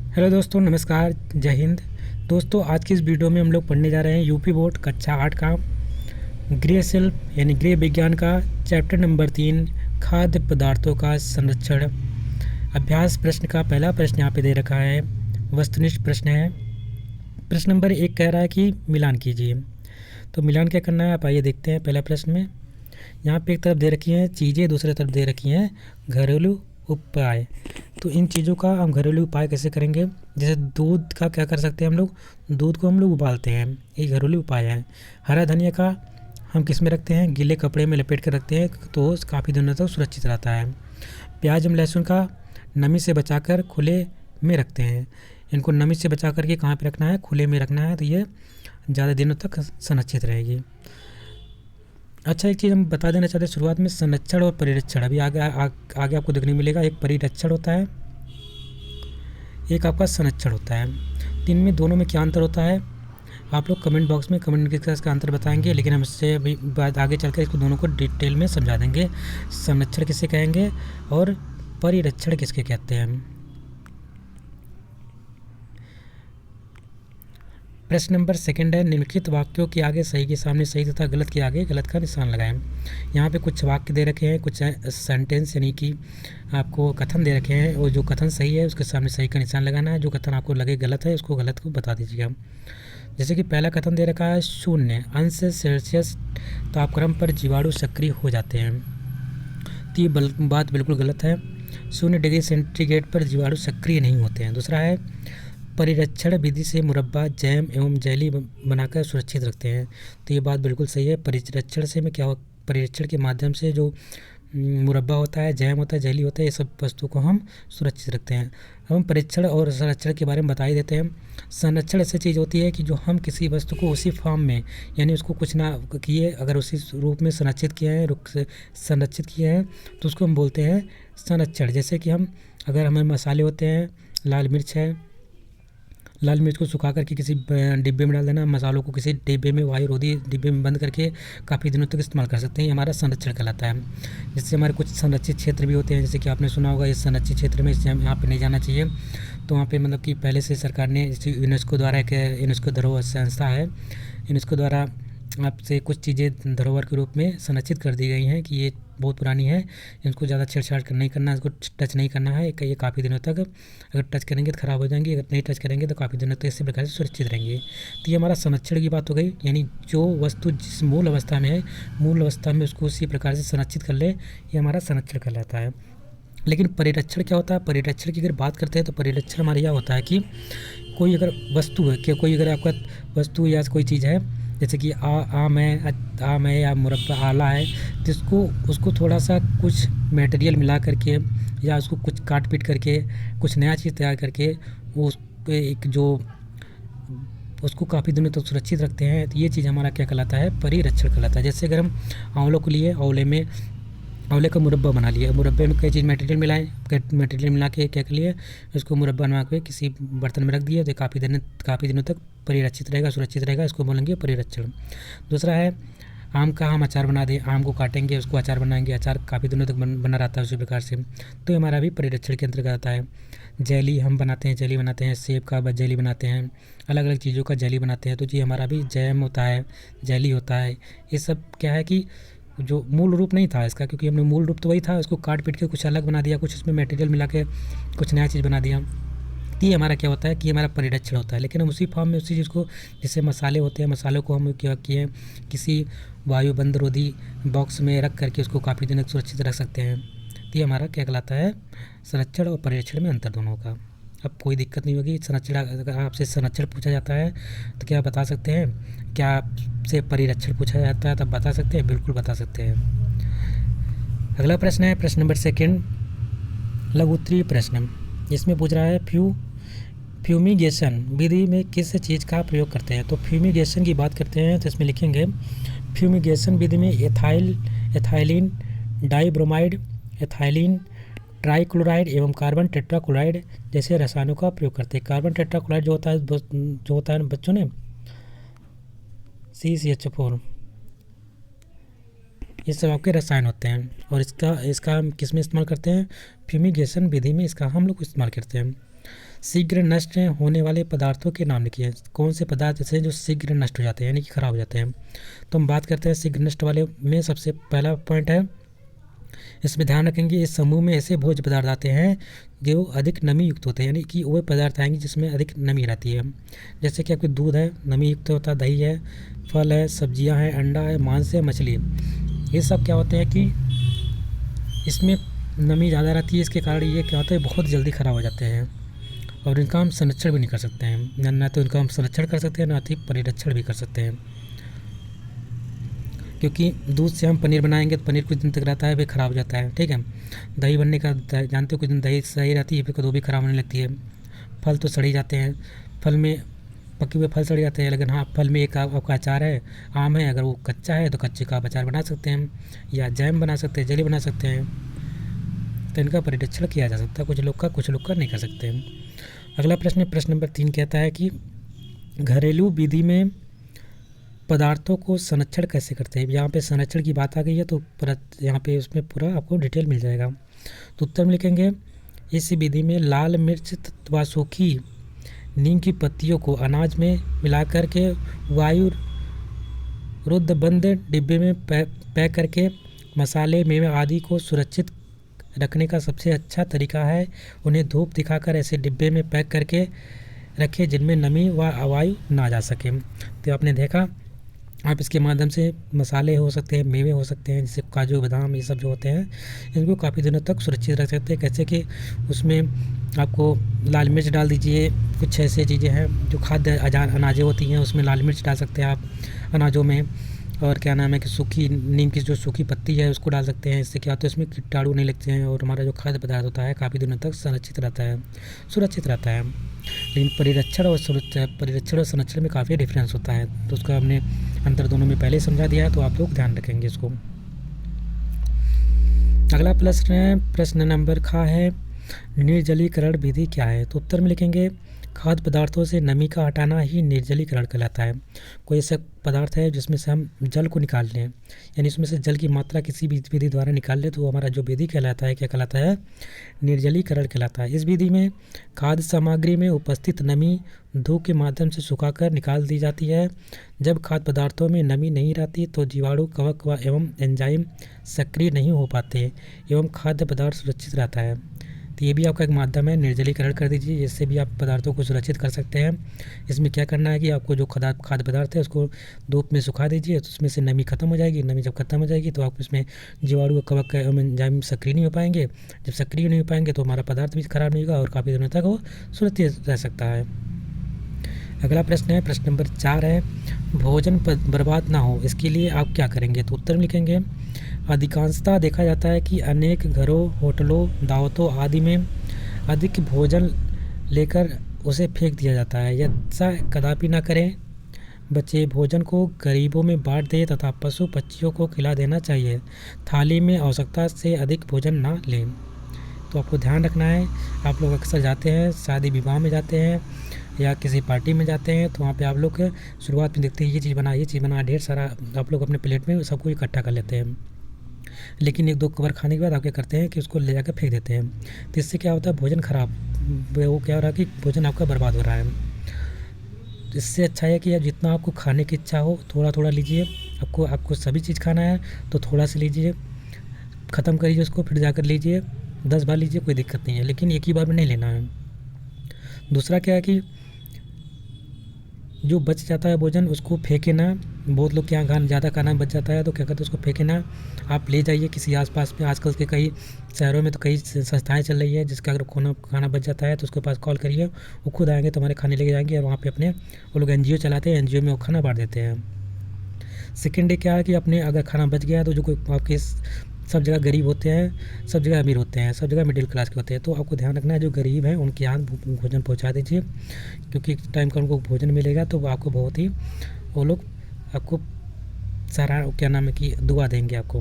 Hello दोस्तों, नमस्कार, जय हिंद। दोस्तों, आज की इस वीडियो में हम लोग पढ़ने जा रहे हैं यूपी बोर्ड कक्षा 8 का गृह शिल्प यानी गृह विज्ञान का चैप्टर नंबर 3 खाद्य पदार्थों का संरक्षण। अभ्यास प्रश्न का पहला प्रश्न यहाँ पे दे रखा है, वस्तुनिष्ठ प्रश्न है। प्रश्न नंबर 1 कह रहा है कि मिलान कीजिए। तो मिलान क्या करना है, आप आइए देखते हैं। पहला प्रश्न में यहाँ पे एक तरफ दे रखी हैं चीज़ें, दूसरी तरफ दे रखी हैं घरेलू उपाय। तो इन चीज़ों का हम घरेलू उपाय कैसे करेंगे? जैसे दूध का क्या कर सकते हैं हम लोग, दूध को हम लोग उबालते हैं, ये घरेलू उपाय है। हरा धनिया का हम किस में रखते हैं, गीले कपड़े में लपेट कर रखते हैं तो काफ़ी दिनों तक सुरक्षित रहता है। प्याज एवं लहसुन का नमी से बचाकर खुले में रखते हैं। इनको नमी से बचा करके कहाँ पे रखना है, खुले में रखना है, तो ये ज़्यादा दिनों तक संरक्षित रहेगी। अच्छा, एक चीज़ हम बता देना चाहते हैं शुरुआत में, संरक्षण और परिरक्षण अभी आगे आपको देखने मिलेगा। एक परिरक्षण होता है, एक आपका संरक्षण होता है। तो इनमें दोनों में क्या अंतर होता है, आप लोग कमेंट बॉक्स में कमेंट करके इसका अंतर बताएंगे, लेकिन हम इससे अभी बाद आगे चलकर इसको दोनों को डिटेल में समझा देंगे। संरक्षण किसे कहेंगे और परिरक्षण किसके कहते हैं। प्रश्न नंबर 2 है, निम्नलिखित वाक्यों के आगे सही के सामने सही तथा गलत के आगे गलत का निशान लगाएं। यहाँ पे कुछ वाक्य दे रखे हैं, कुछ सेंटेंस यानी कि आपको कथन दे रखे हैं, और जो कथन सही है उसके सामने सही का निशान लगाना है। जो कथन आपको लगे गलत है उसको गलत को बता दीजिएगा। जैसे कि पहला कथन दे रखा है 0 अंश तापक्रम पर जीवाणु सक्रिय हो जाते हैं, तो ये बात बिल्कुल गलत है। 0 डिग्री सेंटीग्रेड पर जीवाणु सक्रिय नहीं होते हैं। दूसरा है, परिरक्षण विधि से मुरब्बा, जैम एवं जेली बनाकर सुरक्षित रखते हैं, तो ये बात बिल्कुल सही है। परिरक्षण से में क्या हो, परिरक्षण के माध्यम से जो मुरब्बा होता है, जैम होता है, जेली होता है, ये सब वस्तु को हम सुरक्षित रखते हैं। हम परीक्षण और संरक्षण के बारे में बता ही देते हैं। संरक्षण ऐसी चीज़ होती है कि जो हम किसी वस्तु को उसी फॉर्म में, यानी उसको कुछ ना किए, अगर उसी रूप में संरक्षित किए हैं, संरक्षित किए हैं, तो उसको हम बोलते हैं संरक्षण। जैसे कि अगर हमें मसाले होते हैं, लाल मिर्च है, लाल मिर्च को सुखा करके किसी डिब्बे में डाल देना, मसालों को किसी डिब्बे में, वायुरोधी डिब्बे में बंद करके काफ़ी दिनों तक इस्तेमाल कर सकते हैं। ये हमारा संरक्षण कहलाता है। जिससे हमारे कुछ संरक्षित क्षेत्र भी होते हैं, जैसे कि आपने सुना होगा इस संरक्षित क्षेत्र में इससे यहाँ पे नहीं जाना चाहिए। तो वहाँ पे मतलब कि पहले से सरकार ने यूनेस्को द्वारा, एक यूनेस्को धरोहर संस्था है, यूनेस्को द्वारा आपसे कुछ चीज़ें धरोहर के रूप में संरक्षित कर दी गई हैं कि ये बहुत पुरानी है, इनको ज़्यादा छेड़छाड़ नहीं करना, इसको टच नहीं करना है। ये काफ़ी दिनों तक अगर टच करेंगे तो ख़राब हो जाएंगी, अगर नहीं टच करेंगे तो काफ़ी दिनों तक इसी प्रकार से सुरक्षित रहेंगे। तो ये हमारा संरक्षण की बात हो गई, यानी जो वस्तु जिस मूल अवस्था में है, मूल अवस्था में उसको उसी प्रकार से संरक्षित कर ले, ये हमारा संरक्षण कहलाता है। लेकिन परिरक्षण क्या होता है? परिरक्षण की अगर बात करते हैं तो परिरक्षण हमारे यह होता है कि कोई अगर वस्तु है, कि कोई अगर आपका वस्तु या कोई चीज़ है, जैसे कि आम है या मुरब्बा आला है, तो उसको थोड़ा सा कुछ मटेरियल मिला करके या उसको कुछ काट पीट करके कुछ नया चीज़ तैयार करके वो एक जो उसको काफ़ी दिनों तक सुरक्षित रखते हैं, तो ये चीज़ हमारा क्या कहलाता है? परिरक्षण कहलाता है। जैसे अगर हम आंवलों को लिए, आंवले का मुरब्बा बना लिया, मुरब्बे में कई चीज़ मटेरियल मिलाएं, मटेरियल मिला के क्या कर लिए, उसको मुरब्बा बना के किसी बर्तन में रख दिया, तो काफ़ी दिनों तक परिरक्षित रहेगा, सुरक्षित रहेगा, इसको बोलेंगे परिरक्षण। दूसरा है, आम का हम अचार बना दें, आम को काटेंगे, उसको अचार बनाएंगे, अचार काफ़ी दिनों तक बना रहता है उसी प्रकार से, तो हमारा भी परिरक्षण के अंतर्गत आता है। जेली हम बनाते हैं, सेब का जेली बनाते हैं, अलग अलग चीज़ों का जेली बनाते हैं, तो जी हमारा भी जैम होता है, जेली होता है। ये सब क्या है कि जो मूल रूप नहीं था इसका, क्योंकि हमने मूल रूप तो वही था, उसको काट पीट के कुछ अलग बना दिया, कुछ उसमें मटेरियल मिला के कुछ नया चीज़ बना दिया, तो ये हमारा क्या होता है कि हमारा परिरक्षण होता है। लेकिन हम उसी फॉर्म में उसी चीज़ को, जैसे मसाले होते हैं, मसालों को हम क्या किए, किसी वायुबंद रोधी बॉक्स में रख करके उसको काफ़ी दिन तक सुरक्षित रख सकते हैं, तो ये हमारा क्या कहलाता है? संरक्षण और परिरक्षण में अंतर दोनों का। अब कोई दिक्कत नहीं होगी। संरक्षण, अगर आपसे संरक्षण पूछा जाता है तो क्या बता सकते हैं? क्या आपसे परिरक्षण पूछा जाता है तब बता सकते हैं? बिल्कुल बता सकते हैं। अगला प्रश्न है प्रश्न नंबर 2, लघु उत्तरीय प्रश्न। इसमें पूछ रहा है फ्यूमिगेशन विधि में किस चीज़ का प्रयोग करते हैं? तो फ्यूमिगेशन की बात करते हैं तो इसमें लिखेंगे फ्यूमिगेशन विधि में एथाइलिन डाइब्रोमाइड, एथाइलिन ट्राइक्लोराइड एवं कार्बन टेट्राक्लोराइड जैसे रसायनों का प्रयोग करते हैं। कार्बन टेट्राक्लोराइड जो होता है बच्चों ने, CH4, ये सब आपके रसायन होते हैं, और इसका हम किस में इस्तेमाल करते हैं? फ्यूमिगेशन विधि में इसका हम लोग इस्तेमाल करते हैं। शीघ्र नष्ट होने वाले पदार्थों के नाम लिखिए। कौन से पदार्थ ऐसे हैं जो शीघ्र नष्ट हो जाते हैं यानी कि खराब हो जाते हैं। तो हम बात करते हैं शीघ्र नष्ट वाले में। सबसे पहला पॉइंट है, इसमें ध्यान रखेंगे इस समूह में ऐसे भोज्य पदार्थ आते हैं जो अधिक नमी युक्त होते हैं, यानी कि वो पदार्थ आएंगे जिसमें अधिक नमी रहती है। जैसे कि आपके दूध है, नमी युक्त होता है, दही है, फल है, सब्जियां हैं, अंडा है, मांस है, मछली है। ये सब क्या होते हैं कि इसमें नमी ज़्यादा रहती है, इसके कारण ये क्या होता है बहुत जल्दी ख़राब हो जाते हैं और इनका हम संरक्षण भी नहीं कर सकते हैं। ना तो इनका हम संरक्षण कर सकते हैं, ना ही परिरक्षण भी कर सकते हैं। क्योंकि दूध से हम पनीर बनाएंगे तो पनीर कुछ दिन तक रहता है, फिर ख़राब हो जाता है। ठीक है, दही बनने का जानते हो, कुछ दिन दही सही रहती है, फिर कभी भी ख़राब होने लगती है। फल तो सड़ ही जाते हैं, फल में पके हुए फल सड़ जाते हैं। लेकिन हाँ, फल में एक आपका अचार है, आम है, अगर वो कच्चा है तो कच्चे का आप अचार बना सकते हैं, या जैम बना सकते हैं, जेली बना सकते हैं। तो इनका परिरक्षण किया जा सकता है, कुछ लोग का नहीं कर सकते हैं। अगला प्रश्न, प्रश्न नंबर 3 कहता है कि घरेलू विधि में पदार्थों को संरक्षण कैसे करते हैं। यहाँ पे संरक्षण की बात आ गई है, तो यहाँ पे उसमें पूरा आपको डिटेल मिल जाएगा। तो उत्तर में लिखेंगे, इस विधि में लाल मिर्च व सूखी नीम की पत्तियों को अनाज में मिलाकर के वायु रुद्ध बंद डिब्बे में पैक करके मसाले, मेवे आदि को सुरक्षित रखने का सबसे अच्छा तरीका है उन्हें धूप दिखाकर ऐसे डिब्बे में पैक करके रखें जिनमें नमी व वायु ना जा सके। तो आपने देखा, आप इसके माध्यम से मसाले हो सकते हैं, मेवे हो सकते हैं, जैसे काजू बादाम, ये सब जो होते हैं इनको काफ़ी दिनों तक सुरक्षित रख सकते हैं। कैसे कि उसमें आपको लाल मिर्च डाल दीजिए, कुछ ऐसे चीज़ें हैं जो खाद्य अनाजें होती हैं उसमें लाल मिर्च डाल सकते हैं आप अनाजों में। और क्या नाम है कि सूखी नीम की जो सूखी पत्ती है उसको डाल सकते हैं। इससे क्या होता है, इसमें कीटाणु नहीं लगते हैं और हमारा जो खाद्य पदार्थ होता है काफ़ी दिनों तक संरक्षित रहता है, सुरक्षित रहता है। लेकिन परिरक्षण और संरक्षण में काफ़ी डिफरेंस होता है, तो उसका हमने अंतर दोनों में पहले समझा दिया है, तो आप लोग ध्यान रखेंगे इसको। अगला प्रश्न है, प्रश्न नंबर खा है, निर्जलीकरण विधि क्या है। तो उत्तर में लिखेंगे, खाद्य पदार्थों से नमी का हटाना ही निर्जलीकरण कहलाता है। कोई ऐसा पदार्थ है जिसमें से हम जल को निकाल लें, यानी इसमें से जल की मात्रा किसी भी विधि द्वारा निकाल लें, तो वो हमारा जो विधि कहलाता है क्या कहलाता है, निर्जलीकरण कहलाता है। इस विधि में खाद्य सामग्री में उपस्थित नमी धूप के माध्यम से सुखाकर निकाल दी जाती है। जब खाद्य पदार्थों में नमी नहीं रहती तो जीवाणु, कवक व एवं एंजाइम सक्रिय नहीं हो पाते एवं खाद्य पदार्थ सुरक्षित रहता है। तो ये भी आपका एक माध्यम है, निर्जलीकरण कर दीजिए, इससे भी आप पदार्थों को सुरक्षित कर सकते हैं। इसमें क्या करना है कि आपको जो खाद्य पदार्थ है उसको धूप में सुखा दीजिए, तो उसमें से नमी खत्म हो जाएगी। नमी जब खत्म हो जाएगी तो आप इसमें जीवाणु, कवक एवं एंजाइम सक्रिय नहीं हो पाएंगे। जब सक्रिय नहीं हो पाएंगे तो हमारा पदार्थ भी खराब नहीं होगा और काफ़ी दिनों तक वो सुरक्षित रह सकता है। अगला प्रश्न है, प्रश्न नंबर 4 है, भोजन बर्बाद ना हो इसके लिए आप क्या करेंगे। तो उत्तर में लिखेंगे, अधिकांशतः देखा जाता है कि अनेक घरों, होटलों, दावतों आदि में अधिक भोजन लेकर उसे फेंक दिया जाता है। ऐसा कदापि ना करें, बचे भोजन को गरीबों में बांट दें तथा पशु पक्षियों को खिला देना चाहिए। थाली में आवश्यकता से अधिक भोजन ना लें। तो आपको ध्यान रखना है, आप लोग अक्सर जाते हैं, शादी विवाह में जाते हैं या किसी पार्टी में जाते हैं, तो वहाँ पे आप लोग शुरुआत में देखते हैं ये चीज़ बना, ढेर सारा आप लोग अपने प्लेट में सबको इकट्ठा कर लेते हैं। लेकिन 1-2 कवर खाने के बाद आप क्या करते हैं कि उसको ले जाकर फेंक देते हैं। तो इससे क्या होता है, भोजन खराब, वो क्या हो रहा है कि भोजन आपका बर्बाद हो रहा है। इससे अच्छा है कि अब जितना आपको खाने की इच्छा हो थोड़ा थोड़ा लीजिए। आपको सभी चीज़ खाना है तो थोड़ा सा लीजिए, ख़त्म करिए उसको, फिर जाकर लीजिए, 10 बार लीजिए, कोई दिक्कत नहीं है, लेकिन एक ही बार में नहीं लेना है। दूसरा क्या है कि जो बच जाता है भोजन उसको फेंके ना। बहुत लोग के यहाँ ज़्यादा खाना बच जाता है तो क्या करते हैं, उसको फेंके ना, आप ले जाइए किसी आसपास में। आजकल के कई शहरों में तो कई संस्थाएं चल रही है जिसका अगर खाना बच जाता है तो उसके पास कॉल करिए, वो खुद आएंगे तुम्हारे खाने लेके जाएंगे और वहाँ पे अपने वो लोग NGO चलाते हैं, NGO में वो खाना बांट देते हैं। सेकेंड डे क्या है कि अपने अगर खाना बच गया तो जो कोई आपके सब जगह गरीब होते हैं, सब जगह अमीर होते हैं, सब जगह मिडिल क्लास के होते हैं, तो आपको ध्यान रखना है जो गरीब हैं उनके यहाँ भोजन पहुँचा दीजिए, क्योंकि टाइम का उनको भोजन मिलेगा तो आपको बहुत ही वो लोग आपको सारा क्या नाम है कि दुआ देंगे आपको।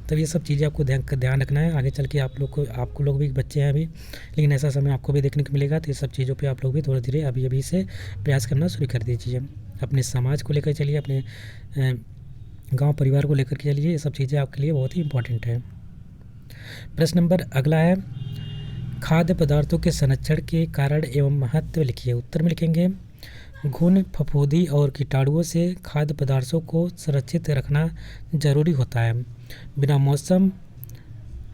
तब ये सब चीज़ें आपको ध्यान रखना है। आगे चल के आपको लोग भी बच्चे हैं अभी, लेकिन ऐसा समय आपको भी देखने को मिलेगा, तो ये सब चीज़ों पे आप लोग भी थोड़े धीरे अभी से प्रयास करना शुरू कर दीजिए। अपने समाज को लेकर चलिए, अपने गांव परिवार को लेकर के चलिए, ये सब चीज़ें आपके लिए बहुत ही इंपॉर्टेंट है। प्रश्न नंबर अगला है, खाद्य पदार्थों के संरक्षण के कारण एवं महत्व लिखिए। उत्तर में लिखेंगे घुन, फफूंदी और कीटाणुओं से खाद्य पदार्थों को सुरक्षित रखना जरूरी होता है। बिना मौसम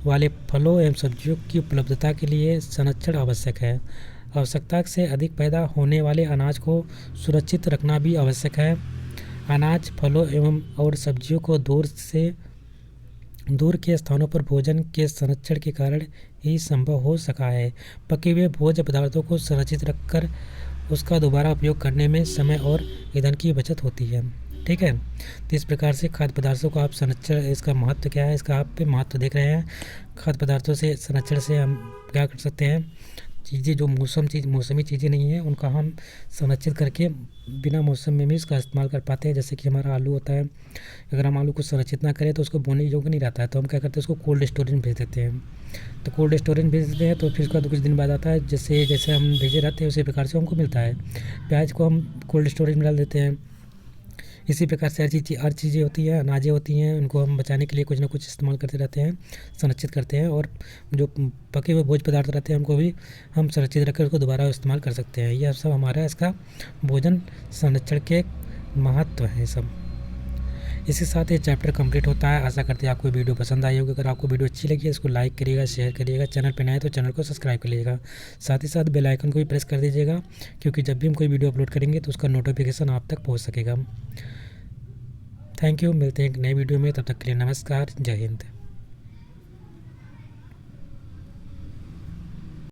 वाले फलों एवं सब्जियों की उपलब्धता के लिए संरक्षण आवश्यक है। आवश्यकता से अधिक पैदा होने वाले अनाज को सुरक्षित रखना भी आवश्यक है। अनाज, फलों एवं और सब्जियों को दूर के स्थानों पर भोजन के संरक्षण के कारण ही संभव हो सका है। पके हुए भोज्य पदार्थों को सुरक्षित रखकर उसका दोबारा उपयोग करने में समय और ईंधन की बचत होती है। ठीक है, तो इस प्रकार से खाद्य पदार्थों को आप संरक्षण, इसका महत्व क्या है, इसका आप महत्व देख रहे हैं। खाद्य पदार्थों से संरक्षण से हम क्या कर सकते हैं, चीज़ें जो मौसमी चीज़ें नहीं हैं उनका हम संरक्षित करके बिना मौसम में भी इसका इस्तेमाल कर पाते हैं। जैसे कि हमारा आलू होता है, अगर हम आलू को संरक्षित ना करें तो उसको बोने योग्य नहीं रहता है, तो हम क्या करते हैं, उसको कोल्ड स्टोरेज में भेज देते हैं। तो कोल्ड स्टोरेज में भेज देते हैं तो फिर उसका तो कुछ दिन बाद आता है, जैसे जैसे हम भेजे रहते हैं उसी प्रकार से हमको मिलता है। प्याज को हम कोल्ड स्टोरेज में डाल देते हैं। इसी प्रकार से हर चीज़ें होती हैं, अनाजें होती हैं, उनको हम बचाने के लिए कुछ ना कुछ इस्तेमाल करते रहते हैं, संरक्षित करते हैं। और जो पके हुए भोज्य पदार्थ रहते हैं उनको भी हम सुरक्षित रखकर उसको दोबारा इस्तेमाल कर सकते हैं। यह सब हमारा इसका भोजन संरक्षण के महत्व है सब। इसी साथ ये चैप्टर कंप्लीट होता है। आशा करते हैं आपको वीडियो पसंद आई होगी। अगर आपको वीडियो अच्छी लगी इसको लाइक करिएगा, शेयर करिएगा, चैनल पर नए हैं तो चैनल को सब्सक्राइब कर लीजिएगा। साथ ही साथ बेल आइकन को भी प्रेस कर दीजिएगा, क्योंकि जब भी हम कोई वीडियो अपलोड करेंगे तो उसका नोटिफिकेशन आप तक पहुँच सकेगा। थैंक यू, मिलते हैं एक नए वीडियो में, तब तक के लिए नमस्कार, जय हिंद।